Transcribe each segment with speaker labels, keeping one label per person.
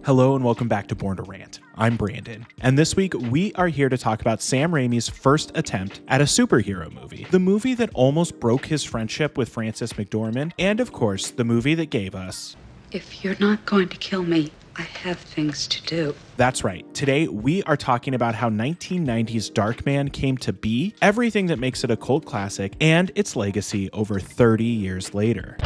Speaker 1: Hello and welcome back to Born to Rant. I'm Brandon, and this week we are here to talk about Sam Raimi's first attempt at a superhero movie. The movie that almost broke his friendship with Frances McDormand, and of course, the movie that gave us...
Speaker 2: If you're not going to kill me, I have things to do.
Speaker 1: That's right. Today, we are talking about how 1990's Darkman came to be, everything that makes it a cult classic, and its legacy over 30 years later.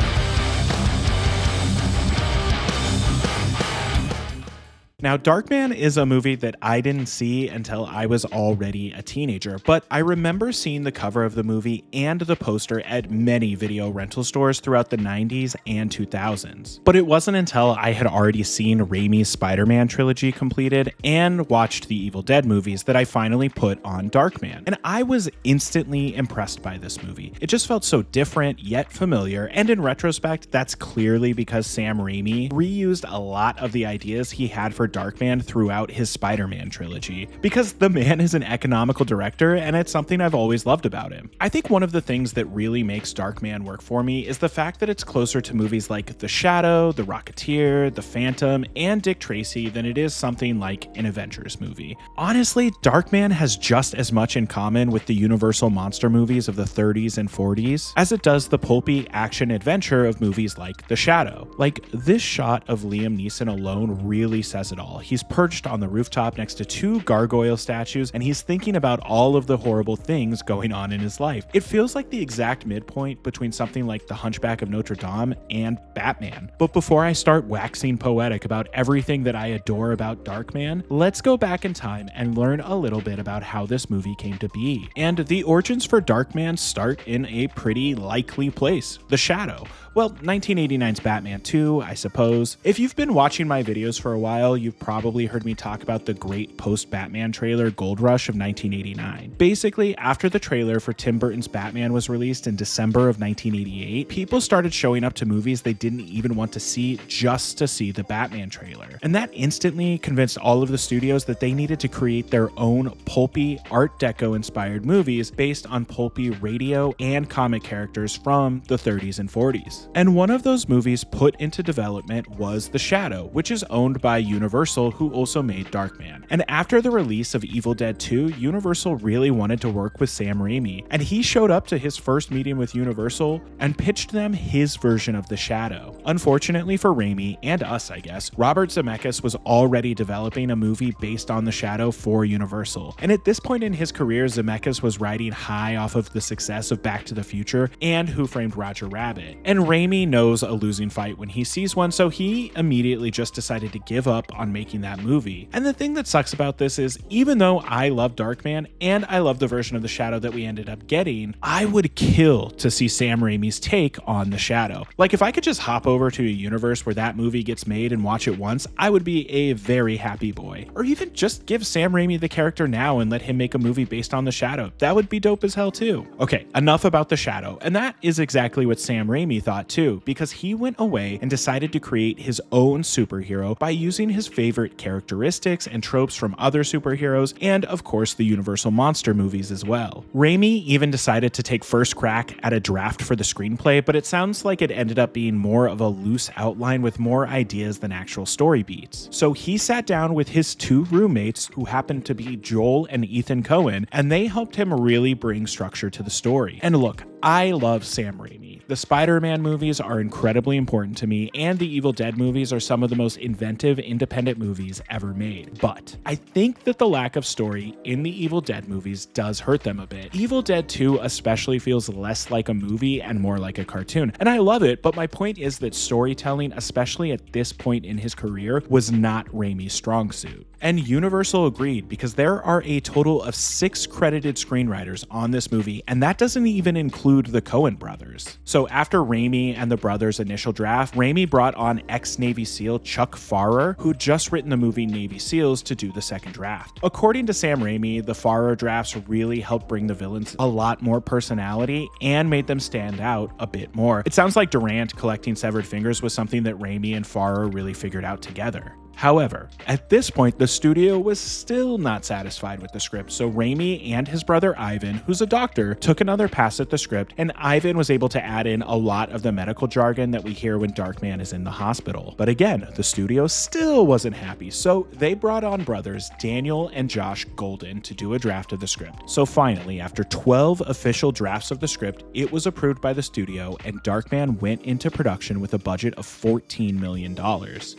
Speaker 1: Now, Darkman is a movie that I didn't see until I was already a teenager, but I remember seeing the cover of the movie and the poster at many video rental stores throughout the 90s and 2000s. But it wasn't until I had already seen Raimi's Spider-Man trilogy completed and watched the Evil Dead movies that I finally put on Darkman. And I was instantly impressed by this movie. It just felt so different yet familiar, and in retrospect, that's clearly because Sam Raimi reused a lot of the ideas he had for Darkman throughout his Spider-Man trilogy, because the man is an economical director and it's something I've always loved about him. I think one of the things that really makes Darkman work for me is the fact that it's closer to movies like The Shadow, The Rocketeer, The Phantom, and Dick Tracy than it is something like an Avengers movie. Honestly, Darkman has just as much in common with the Universal monster movies of the 30s and 40s as it does the pulpy action-adventure of movies like The Shadow. Like, this shot of Liam Neeson alone really says it all. He's perched on the rooftop next to two gargoyle statues, and he's thinking about all of the horrible things going on in his life. It feels like the exact midpoint between something like The Hunchback of Notre Dame and Batman. But before I start waxing poetic about everything that I adore about Darkman, let's go back in time and learn a little bit about how this movie came to be. And the origins for Darkman start in a pretty likely place: The Shadow. Well, 1989's Batman 2, I suppose. If you've been watching my videos for a while, you've probably heard me talk about the great post-Batman trailer Gold Rush of 1989. Basically, after the trailer for Tim Burton's Batman was released in December of 1988, people started showing up to movies they didn't even want to see just to see the Batman trailer. And that instantly convinced all of the studios that they needed to create their own pulpy, Art Deco-inspired movies based on pulpy radio and comic characters from the 30s and 40s. And one of those movies put into development was The Shadow, which is owned by Universal, who also made Darkman. And after the release of Evil Dead 2, Universal really wanted to work with Sam Raimi, and he showed up to his first meeting with Universal and pitched them his version of The Shadow. Unfortunately for Raimi, and us I guess, Robert Zemeckis was already developing a movie based on The Shadow for Universal. And at this point in his career, Zemeckis was riding high off of the success of Back to the Future and Who Framed Roger Rabbit. And Raimi knows a losing fight when he sees one, so he immediately just decided to give up on making that movie. And the thing that sucks about this is, even though I love Darkman and I love the version of The Shadow that we ended up getting, I would kill to see Sam Raimi's take on The Shadow. Like, if I could just hop over to a universe where that movie gets made and watch it once, I would be a very happy boy. Or even just give Sam Raimi the character now and let him make a movie based on The Shadow. That would be dope as hell too. Okay, enough about The Shadow. And that is exactly what Sam Raimi thought too, because he went away and decided to create his own superhero by using his favorite characteristics and tropes from other superheroes and, of course, the Universal monster movies as well. Raimi even decided to take first crack at a draft for the screenplay, but it sounds like it ended up being more of a loose outline with more ideas than actual story beats. So he sat down with his two roommates, who happened to be Joel and Ethan Coen, and they helped him really bring structure to the story. And look, I love Sam Raimi. The Spider-Man movies are incredibly important to me, and the Evil Dead movies are some of the most inventive independent movies ever made. But I think that the lack of story in the Evil Dead movies does hurt them a bit. Evil Dead 2 especially feels less like a movie and more like a cartoon. And I love it, but my point is that storytelling, especially at this point in his career, was not Raimi's strong suit. And Universal agreed, because there are a total of 6 credited screenwriters on this movie, and that doesn't even include the Coen brothers. So after Raimi and the brothers' initial draft, Raimi brought on ex-Navy SEAL Chuck Farrer, who'd just written the movie Navy SEALs, to do the second draft. According to Sam Raimi, the Farrer drafts really helped bring the villains a lot more personality and made them stand out a bit more. It sounds like Durant collecting severed fingers was something that Raimi and Farrer really figured out together. However, at this point, the studio was still not satisfied with the script, so Raimi and his brother Ivan, who's a doctor, took another pass at the script, and Ivan was able to add in a lot of the medical jargon that we hear when Darkman is in the hospital. But again, the studio still wasn't happy, so they brought on brothers Daniel and Josh Golden to do a draft of the script. So finally, after 12 official drafts of the script, it was approved by the studio, and Darkman went into production with a budget of $14 million.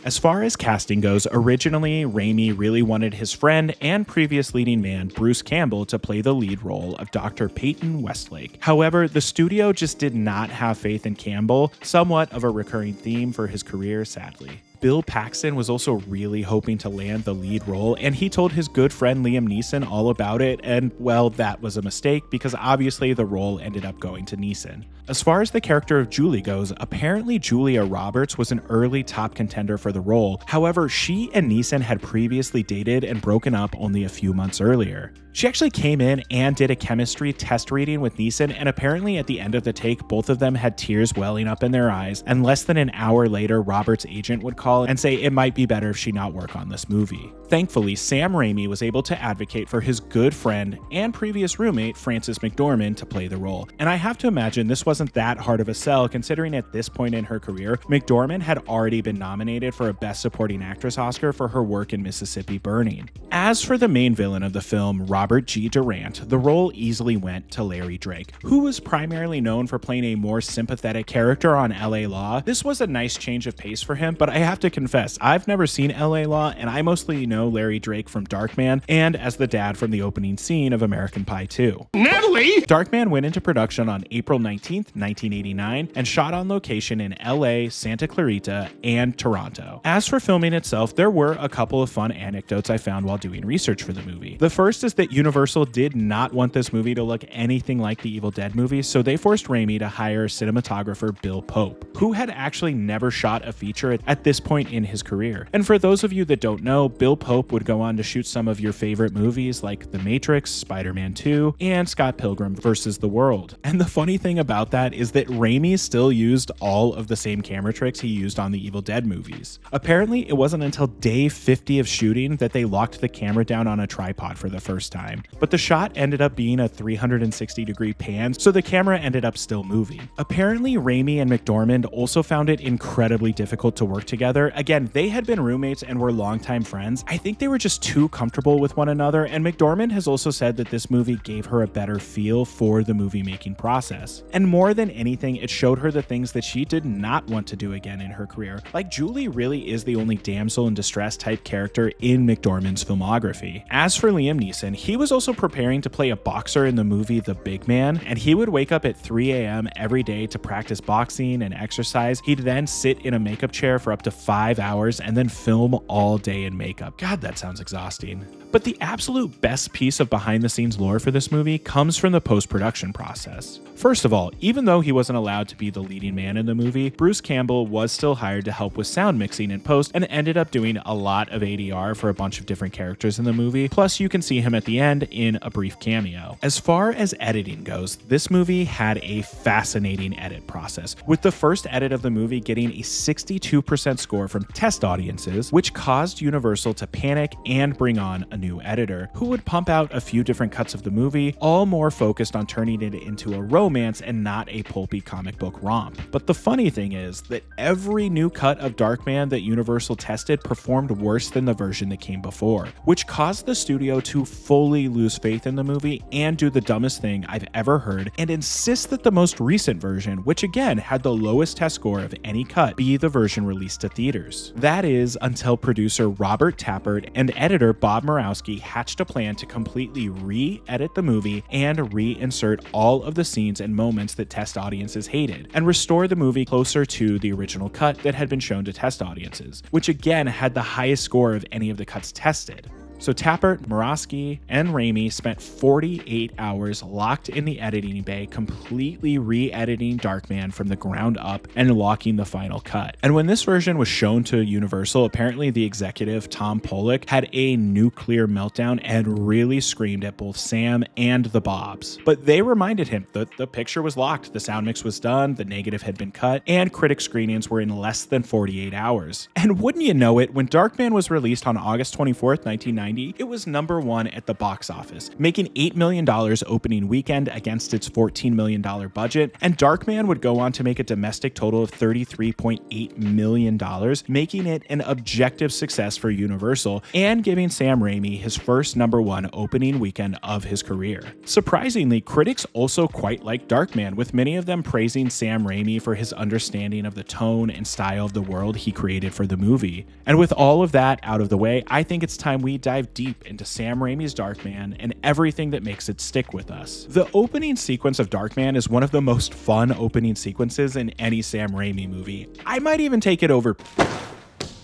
Speaker 1: As far as casting goes, originally Raimi really wanted his friend and previous leading man Bruce Campbell to play the lead role of Dr. Peyton Westlake. However, the studio just did not have faith in Campbell, somewhat of a recurring theme for his career, sadly. Bill Paxton was also really hoping to land the lead role, and he told his good friend Liam Neeson all about it, and well, that was a mistake because obviously the role ended up going to Neeson. As far as the character of Julie goes, apparently Julia Roberts was an early top contender for the role. However, she and Neeson had previously dated and broken up only a few months earlier. She actually came in and did a chemistry test reading with Neeson, and apparently at the end of the take, both of them had tears welling up in their eyes, and less than an hour later, Robert's agent would call and say it might be better if she not work on this movie. Thankfully, Sam Raimi was able to advocate for his good friend and previous roommate, Frances McDormand, to play the role. And I have to imagine this wasn't that hard of a sell, considering at this point in her career, McDormand had already been nominated for a Best Supporting Actress Oscar for her work in Mississippi Burning. As for the main villain of the film, Robert G. Durant, the role easily went to Larry Drake, who was primarily known for playing a more sympathetic character on LA Law. This was a nice change of pace for him, but I have to confess, I've never seen LA Law, and I mostly know Larry Drake from Darkman and as the dad from the opening scene of American Pie 2.
Speaker 3: Natalie!
Speaker 1: Darkman went into production on April 19th, 1989, and shot on location in LA, Santa Clarita, and Toronto. As for filming itself, there were a couple of fun anecdotes I found while doing research for the movie. The first is that Universal did not want this movie to look anything like the Evil Dead movies, so they forced Raimi to hire cinematographer Bill Pope, who had actually never shot a feature at this point in his career. And for those of you that don't know, Bill Pope would go on to shoot some of your favorite movies like The Matrix, Spider-Man 2, and Scott Pilgrim vs. the World. And the funny thing about that is that Raimi still used all of the same camera tricks he used on the Evil Dead movies. Apparently, it wasn't until day 50 of shooting that they locked the camera down on a tripod for the first time. But the shot ended up being a 360-degree pan, so the camera ended up still moving. Apparently, Raimi and McDormand also found it incredibly difficult to work together. Again, they had been roommates and were longtime friends. I think they were just too comfortable with one another, and McDormand has also said that this movie gave her a better feel for the movie-making process. And more than anything, it showed her the things that she did not want to do again in her career. Like, Julie really is the only damsel in distress type character in McDormand's filmography. As for Liam Neeson, he was also preparing to play a boxer in the movie The Big Man, and he would wake up at 3 a.m. every day to practice boxing and exercise. He'd then sit in a makeup chair for up to 5 hours and then film all day in makeup. God, that sounds exhausting. But the absolute best piece of behind-the-scenes lore for this movie comes from the post-production process. First of all, even though he wasn't allowed to be the leading man in the movie, Bruce Campbell was still hired to help with sound mixing in post and ended up doing a lot of ADR for a bunch of different characters in the movie, plus you can see him at the end in a brief cameo. As far as editing goes, this movie had a fascinating edit process, with the first edit of the movie getting a 62% score from test audiences, which caused Universal to panic and bring on a new editor, who would pump out a few different cuts of the movie, all more focused on turning it into a romance and not a pulpy comic book romp. But the funny thing is that every new cut of Darkman that Universal tested performed worse than the version that came before, which caused the studio to fully lose faith in the movie and do the dumbest thing I've ever heard and insist that the most recent version, which again had the lowest test score of any cut, be the version released to theaters. That is until producer Robert Tappert and editor Bob Murawski hatched a plan to completely re-edit the movie and reinsert all of the scenes and moments that test audiences hated, and restore the movie closer to the original cut that had been shown to test audiences, which again had the highest score of any of the cuts tested. So Tappert, Murawski, and Raimi spent 48 hours locked in the editing bay, completely re-editing Darkman from the ground up and unlocking the final cut. And when this version was shown to Universal, apparently the executive, Tom Pollock, had a nuclear meltdown and really screamed at both Sam and the Bobs. But they reminded him that the picture was locked, the sound mix was done, the negative had been cut, and critic screenings were in less than 48 hours. And wouldn't you know it, when Darkman was released on August 24th, 1990, it was #1 at the box office, making $8 million opening weekend against its $14 million budget, and Darkman would go on to make a domestic total of $33.8 million, making it an objective success for Universal and giving Sam Raimi his first #1 opening weekend of his career. Surprisingly, critics also quite liked Darkman, with many of them praising Sam Raimi for his understanding of the tone and style of the world he created for the movie. And with all of that out of the way, I think it's time we dive deep into Sam Raimi's Darkman and everything that makes it stick with us. The opening sequence of Darkman is one of the most fun opening sequences in any Sam Raimi movie. I might even take it over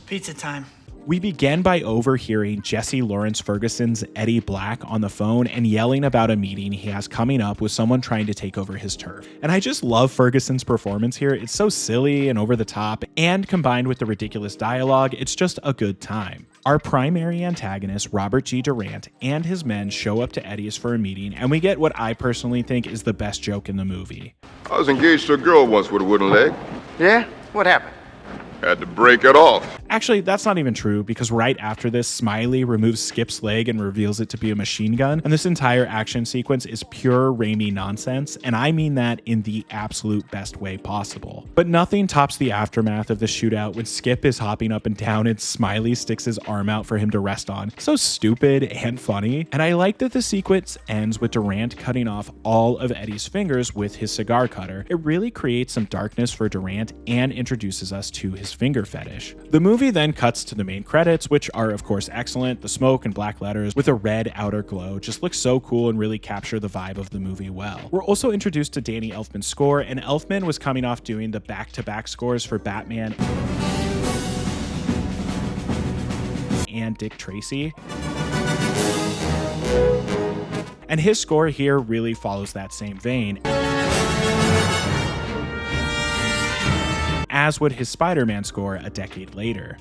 Speaker 3: pizza time.
Speaker 1: We begin by overhearing Jesse Lawrence Ferguson's Eddie Black on the phone and yelling about a meeting he has coming up with someone trying to take over his turf. And I just love Ferguson's performance here. It's so silly and over the top, and combined with the ridiculous dialogue, it's just a good time. Our primary antagonist, Robert G. Durant, and his men show up to Eddie's for a meeting, and we get what I personally think is the best joke in the movie.
Speaker 4: I was engaged to a girl once with a wooden leg.
Speaker 3: Yeah? What happened?
Speaker 4: Had to break it off.
Speaker 1: Actually, that's not even true, because right after this, Smiley removes Skip's leg and reveals it to be a machine gun, and this entire action sequence is pure Raimi nonsense, and I mean that in the absolute best way possible. But nothing tops the aftermath of the shootout when Skip is hopping up and down and Smiley sticks his arm out for him to rest on. So stupid and funny, and I like that the sequence ends with Durant cutting off all of Eddie's fingers with his cigar cutter. It really creates some darkness for Durant and introduces us to his finger fetish. The movie then cuts to the main credits, which are of course excellent. The smoke and black letters with a red outer glow just look so cool and really capture the vibe of the movie well. We're also introduced to Danny Elfman's score, and Elfman was coming off doing the back-to-back scores for Batman and Dick Tracy. And his score here really follows that same vein, as would his Spider-Man score a decade later.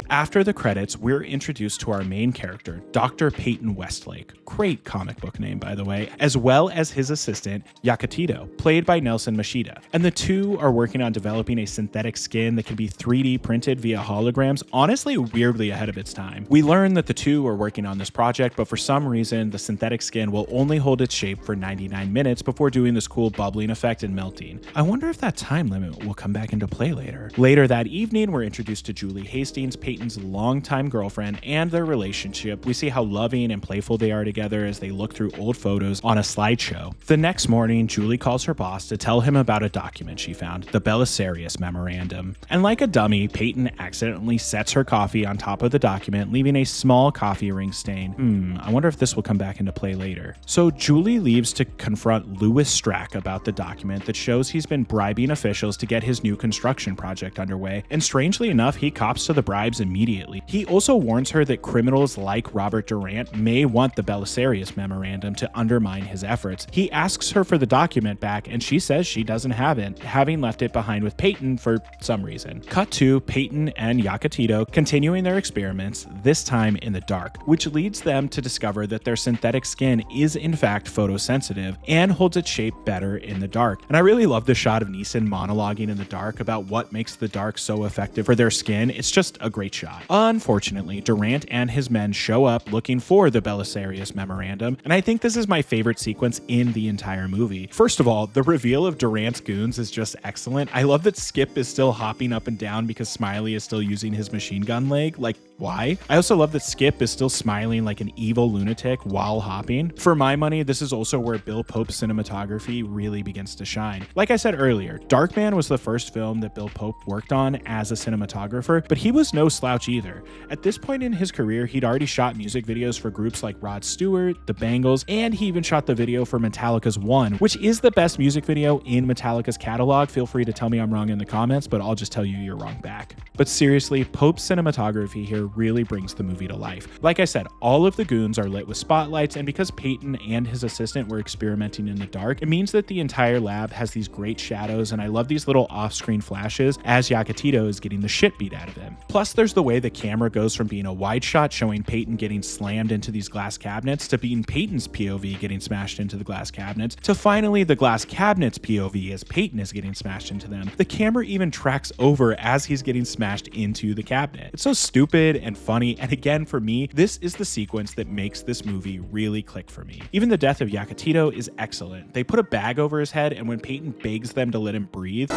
Speaker 1: After the credits, we're introduced to our main character, Dr. Peyton Westlake, great comic book name by the way, as well as his assistant, Yakatito, played by Nelson Machida. And the two are working on developing a synthetic skin that can be 3D printed via holograms, honestly weirdly ahead of its time. We learn that the two are working on this project, but for some reason, the synthetic skin will only hold its shape for 99 minutes before doing this cool bubbling effect and melting. I wonder if that time limit will come back into play later. Later that evening, we're introduced to Julie Hastings, Peyton's longtime girlfriend, and their relationship. We see how loving and playful they are together as they look through old photos on a slideshow. The next morning, Julie calls her boss to tell him about a document she found, the Belisarius Memorandum. And like a dummy, Peyton accidentally sets her coffee on top of the document, leaving a small coffee ring stain. I wonder if this will come back into play later. So Julie leaves to confront Louis Strack about the document that shows he's been bribing officials to get his new construction project underway, and strangely enough, he cops to the bribes immediately. He also warns her that criminals like Robert Durant may want the Belisarius Memorandum to undermine his efforts. He asks her for the document back, and she says she doesn't have it, having left it behind with Peyton for some reason. Cut to Peyton and Yakatito continuing their experiments, this time in the dark, which leads them to discover that their synthetic skin is in fact photosensitive and holds its shape better in the dark. And I really love the shot of Neeson monologuing in the dark about what makes the dark so effective for their skin. It's just a great shot. Unfortunately, Durant and his men show up looking for the Belisarius Memorandum, and I think this is my favorite sequence in the entire movie. First of all, the reveal of Durant's goons is just excellent. I love that Skip is still hopping up and down because Smiley is still using his machine gun leg. Like, why? I also love that Skip is still smiling like an evil lunatic while hopping. For my money, this is also where Bill Pope's cinematography really begins to shine. Like I said earlier, Darkman was the first film that Bill Pope worked on as a cinematographer, but he was no slouch slouch either. At this point in his career, he'd already shot music videos for groups like Rod Stewart, the Bangles, and he even shot the video for Metallica's One, which is the best music video in Metallica's catalog. Feel free to tell me I'm wrong in the comments, but I'll just tell you you're wrong back. But seriously, Pope's cinematography here really brings the movie to life. Like I said, all of the goons are lit with spotlights, and because Peyton and his assistant were experimenting in the dark, it means that the entire lab has these great shadows, and I love these little off-screen flashes as Yakatito is getting the shit beat out of him. Plus, there's the way the camera goes from being a wide shot showing Peyton getting slammed into these glass cabinets to being Peyton's POV getting smashed into the glass cabinets to finally the glass cabinets POV as Peyton is getting smashed into them. The camera even tracks over as he's getting smashed into the cabinet. It's so stupid and funny, and again, for me, this is the sequence that makes this movie really click for me. Even the death of Yakatito is excellent. They put a bag over his head, and when Peyton begs them to let him breathe.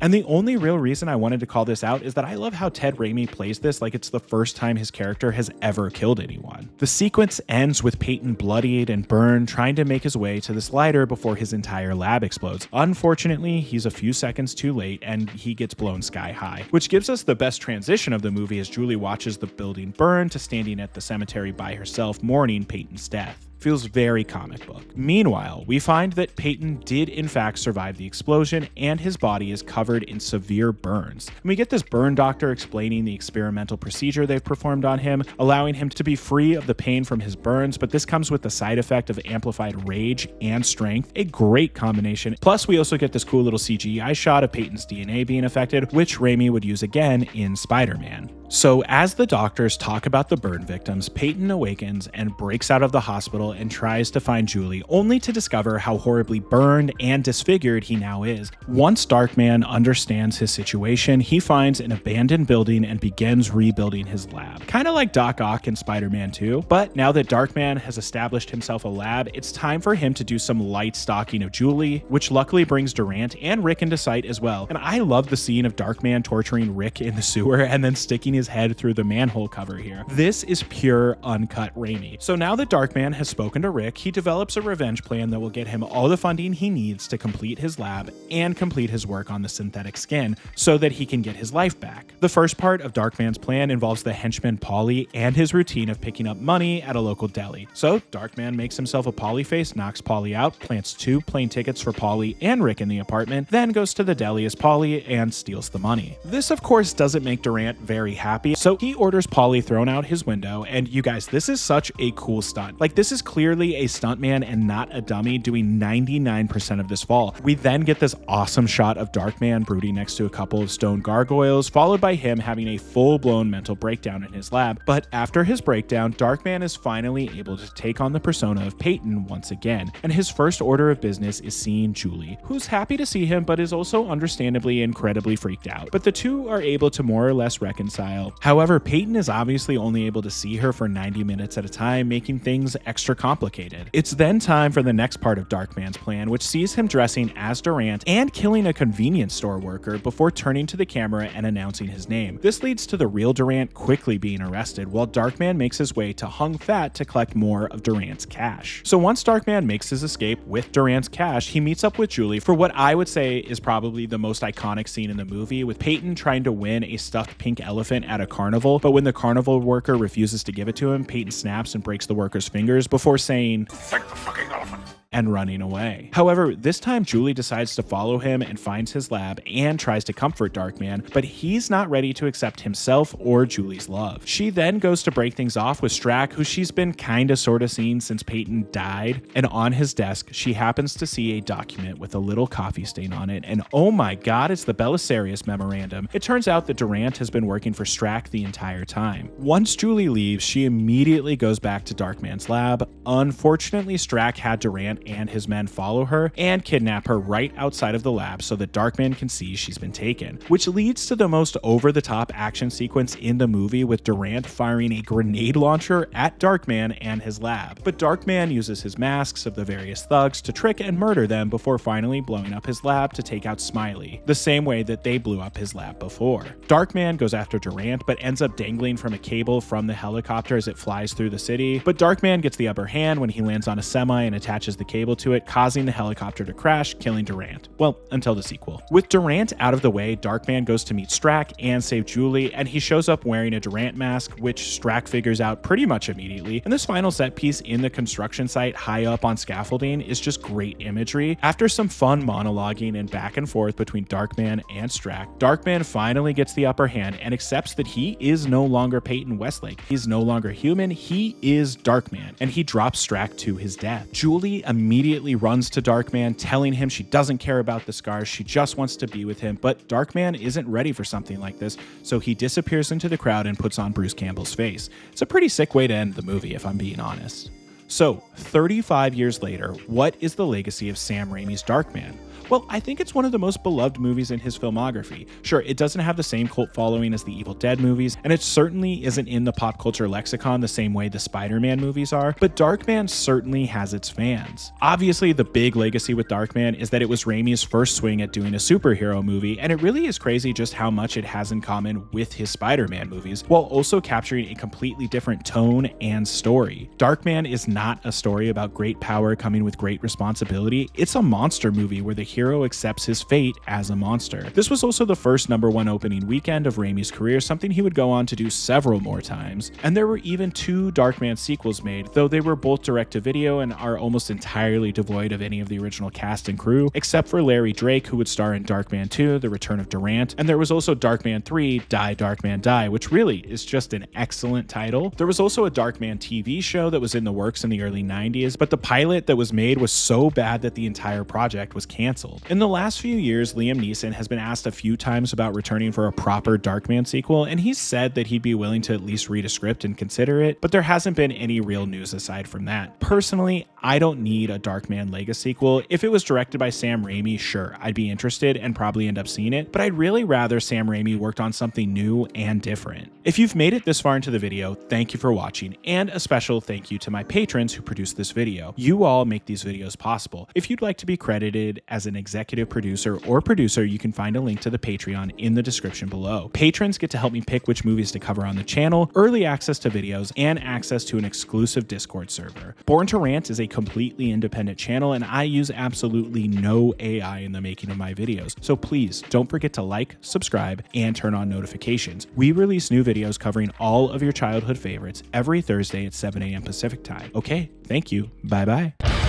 Speaker 1: And the only real reason I wanted to call this out is that I love how Ted Raimi plays this like it's the first time his character has ever killed anyone. The sequence ends with Peyton bloodied and burned, trying to make his way to this lighter before his entire lab explodes. Unfortunately, he's a few seconds too late and he gets blown sky high, which gives us the best transition of the movie as Julie watches the building burn to standing at the cemetery by herself mourning Peyton's death. Feels very comic book. Meanwhile, we find that Peyton did in fact survive the explosion and his body is covered in severe burns. And we get this burn doctor explaining the experimental procedure they've performed on him, allowing him to be free of the pain from his burns, but this comes with the side effect of amplified rage and strength, a great combination. Plus, we also get this cool little CGI shot of Peyton's DNA being affected, which Raimi would use again in Spider-Man. So as the doctors talk about the burn victims, Peyton awakens and breaks out of the hospital and tries to find Julie, only to discover how horribly burned and disfigured he now is. Once Darkman understands his situation, he finds an abandoned building and begins rebuilding his lab. Kind of like Doc Ock in Spider-Man 2, but now that Darkman has established himself a lab, it's time for him to do some light stalking of Julie, which luckily brings Durant and Rick into sight as well. And I love the scene of Darkman torturing Rick in the sewer and then sticking his head through the manhole cover here. This is pure uncut Raimi. So now that Darkman has spoken to Rick, he develops a revenge plan that will get him all the funding he needs to complete his lab and complete his work on the synthetic skin so that he can get his life back. The first part of Darkman's plan involves the henchman Paulie and his routine of picking up money at a local deli. So Darkman makes himself a Paulie face, knocks Paulie out, plants 2 plane tickets for Paulie and Rick in the apartment, then goes to the deli as Paulie and steals the money. This of course doesn't make Durant very happy, so he orders Paulie thrown out his window, and you guys, this is such a cool stunt. Like, this is clearly a stuntman and not a dummy doing 99% of this fall. We then get this awesome shot of Darkman brooding next to a couple of stone gargoyles, followed by him having a full-blown mental breakdown in his lab. But after his breakdown, Darkman is finally able to take on the persona of Peyton once again, and his first order of business is seeing Julie, who's happy to see him but is also understandably incredibly freaked out. But the two are able to more or less reconcile. However, Peyton is obviously only able to see her for 90 minutes at a time, making things extra complicated. It's then time for the next part of Darkman's plan, which sees him dressing as Durant and killing a convenience store worker before turning to the camera and announcing his name. This leads to the real Durant quickly being arrested, while Darkman makes his way to Hung Fat to collect more of Durant's cash. So once Darkman makes his escape with Durant's cash, he meets up with Julie for what I would say is probably the most iconic scene in the movie, with Peyton trying to win a stuffed pink elephant at a carnival, but when the carnival worker refuses to give it to him, Peyton snaps and breaks the worker's fingers before saying, "Thank the fucking elephant," and running away. However, this time Julie decides to follow him and finds his lab and tries to comfort Darkman, but he's not ready to accept himself or Julie's love. She then goes to break things off with Strack, who she's been kinda sorta seen since Peyton died, and on his desk, she happens to see a document with a little coffee stain on it, and oh my god, it's the Belisarius memorandum. It turns out that Durant has been working for Strack the entire time. Once Julie leaves, she immediately goes back to Darkman's lab. Unfortunately, Strack had Durant and his men follow her and kidnap her right outside of the lab so that Darkman can see she's been taken, which leads to the most over-the-top action sequence in the movie, with Durant firing a grenade launcher at Darkman and his lab. But Darkman uses his masks of the various thugs to trick and murder them before finally blowing up his lab to take out Smiley, the same way that they blew up his lab before. Darkman goes after Durant but ends up dangling from a cable from the helicopter as it flies through the city, but Darkman gets the upper hand when he lands on a semi and attaches the cable to it, causing the helicopter to crash, killing Durant. Well, until the sequel. With Durant out of the way, Darkman goes to meet Strack and save Julie, and he shows up wearing a Durant mask, which Strack figures out pretty much immediately. And this final set piece in the construction site high up on scaffolding is just great imagery. After some fun monologuing and back and forth between Darkman and Strack, Darkman finally gets the upper hand and accepts that he is no longer Peyton Westlake. He's no longer human, he is Darkman, and he drops Strack to his death. Julie immediately runs to Darkman, telling him she doesn't care about the scars, she just wants to be with him, but Darkman isn't ready for something like this, so he disappears into the crowd and puts on Bruce Campbell's face. It's a pretty sick way to end the movie, if I'm being honest. So, 35 years later, what is the legacy of Sam Raimi's Darkman? Well, I think it's one of the most beloved movies in his filmography. Sure, it doesn't have the same cult following as the Evil Dead movies, and it certainly isn't in the pop culture lexicon the same way the Spider-Man movies are, but Darkman certainly has its fans. Obviously, the big legacy with Darkman is that it was Raimi's first swing at doing a superhero movie, and it really is crazy just how much it has in common with his Spider-Man movies, while also capturing a completely different tone and story. Darkman is not a story about great power coming with great responsibility, it's a monster movie where the hero accepts his fate as a monster. This was also the first #1 opening weekend of Raimi's career, something he would go on to do several more times. And there were even 2 Darkman sequels made, though they were both direct-to-video and are almost entirely devoid of any of the original cast and crew, except for Larry Drake, who would star in Darkman 2, The Return of Durant, and there was also Darkman 3, Die Darkman Die, which really is just an excellent title. There was also a Darkman TV show that was in the works in the early 90s, but the pilot that was made was so bad that the entire project was canceled. In the last few years, Liam Neeson has been asked a few times about returning for a proper Darkman sequel, and he's said that he'd be willing to at least read a script and consider it, but there hasn't been any real news aside from that. Personally, I don't need a Darkman Legacy sequel. If it was directed by Sam Raimi, sure, I'd be interested and probably end up seeing it, but I'd really rather Sam Raimi worked on something new and different. If you've made it this far into the video, thank you for watching, and a special thank you to my patrons who produced this video. You all make these videos possible. If you'd like to be credited as an executive producer or producer, you can find a link to the Patreon in the description below. Patrons get to help me pick which movies to cover on the channel, early access to videos, and access to an exclusive Discord server. Born to Rant is a completely independent channel, and I use absolutely no AI in the making of my videos, so please don't forget to like, subscribe, and turn on notifications. We release new videos covering all of your childhood favorites every Thursday at 7 a.m. Pacific time. Okay, thank you. Bye-bye.